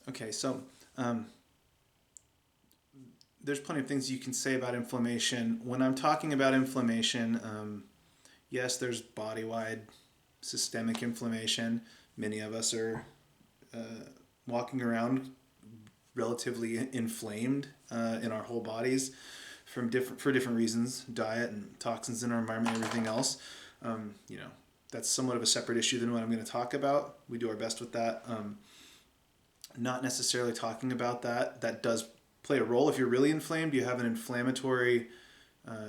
Okay, so there's plenty of things you can say about inflammation. When I'm talking about inflammation, yes, there's body-wide systemic inflammation. Many of us are uh, walking around relatively inflamed in our whole bodies for different reasons, diet and toxins in our environment, and everything else. You know, that's somewhat of a separate issue than what I'm going to talk about. We do our best with that. Not necessarily talking about that. That does play a role. If you're really inflamed, you have an inflammatory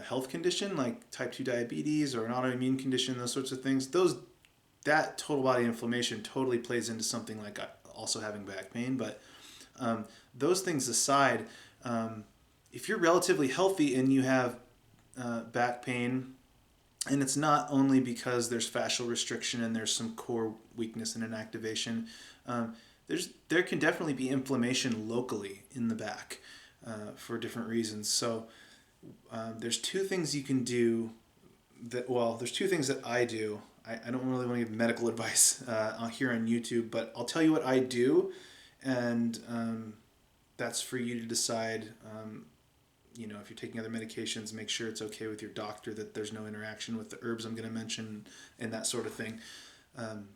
health condition like type 2 diabetes or an autoimmune condition, those sorts of things. That total body inflammation totally plays into something like also having back pain. But those things aside, if you're relatively healthy and you have back pain, and it's not only because there's fascial restriction and there's some core weakness and inactivation, there can definitely be inflammation locally in the back for different reasons. So there's two things you can do there's two things that I do. I don't really want to give medical advice here on YouTube, but I'll tell you what I do, and that's for you to decide. If you're taking other medications, make sure it's okay with your doctor, that there's no interaction with the herbs I'm going to mention and that sort of thing.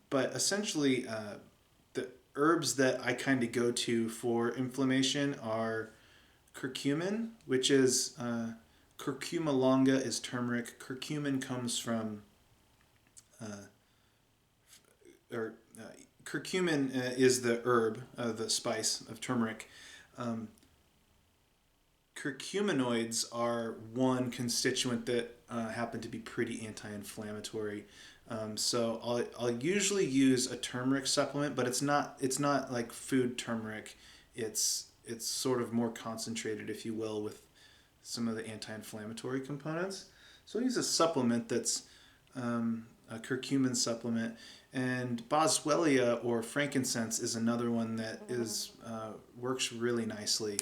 But essentially, the herbs that I kind of go to for inflammation are curcumin, which is curcuma longa is turmeric. Curcumin comes from or curcumin is the herb, the spice of turmeric. Curcuminoids are one constituent that happen to be pretty anti-inflammatory. So I'll usually use a turmeric supplement, but it's not like food turmeric. It's sort of more concentrated, if you will, with some of the anti-inflammatory components. So I'll use a supplement that's a curcumin supplement. And boswellia or frankincense is another one that is works really nicely.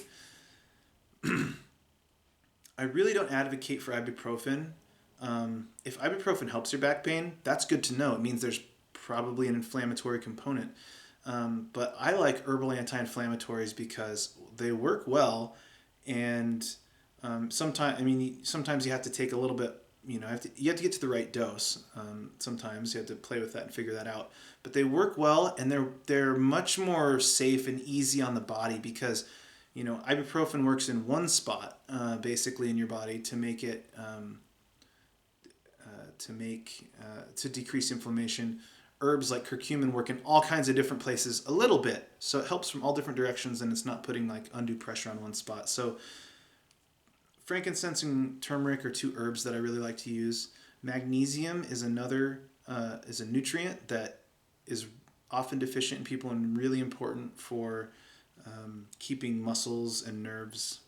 I really don't advocate for ibuprofen. If ibuprofen helps your back pain, that's good to know. It means there's probably an inflammatory component. But I like herbal anti-inflammatories because they work well, and sometimes you have to take a little bit. You have to get to the right dose. Sometimes you have to play with that and figure that out. But they work well, and they're much more safe and easy on the body because ibuprofen works in one spot, basically in your body to make it to decrease inflammation. Herbs like curcumin work in all kinds of different places a little bit, so it helps from all different directions, and it's not putting like undue pressure on one spot. So frankincense and turmeric are two herbs that I really like to use. Magnesium is is a nutrient that is often deficient in people and really important for keeping muscles and nerves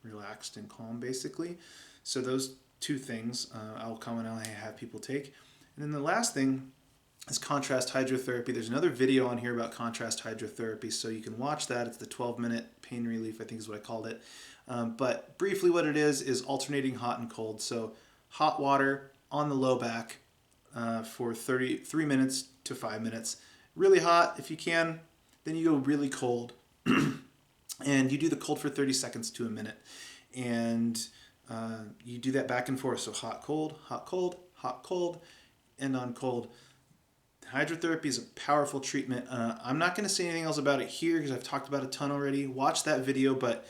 relaxed and calm, basically. So those two things I'll commonly have people take. And then the last thing is contrast hydrotherapy. There's another video on here about contrast hydrotherapy, so you can watch that. It's the 12-minute pain relief, I think is what I called it. But briefly what it is alternating hot and cold. So hot water on the low back for 3 minutes to 5 minutes. Really hot if you can, then you go really cold. And you do the cold for 30 seconds to a minute. And you do that back and forth. So hot, cold, hot, cold, hot, cold, and on cold. Hydrotherapy is a powerful treatment. I'm not going to say anything else about it here because I've talked about it a ton already. Watch that video, but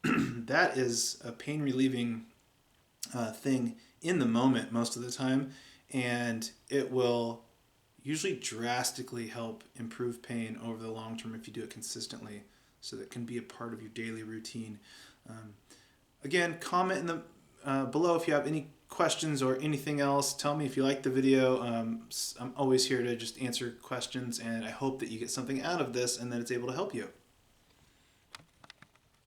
that is a pain relieving thing in the moment most of the time, and it will usually drastically help improve pain over the long term if you do it consistently, so that can be a part of your daily routine. Again, comment in the below if you have any questions or anything else. Tell me if you like the video. I'm always here to just answer questions, and I hope that you get something out of this and that it's able to help you.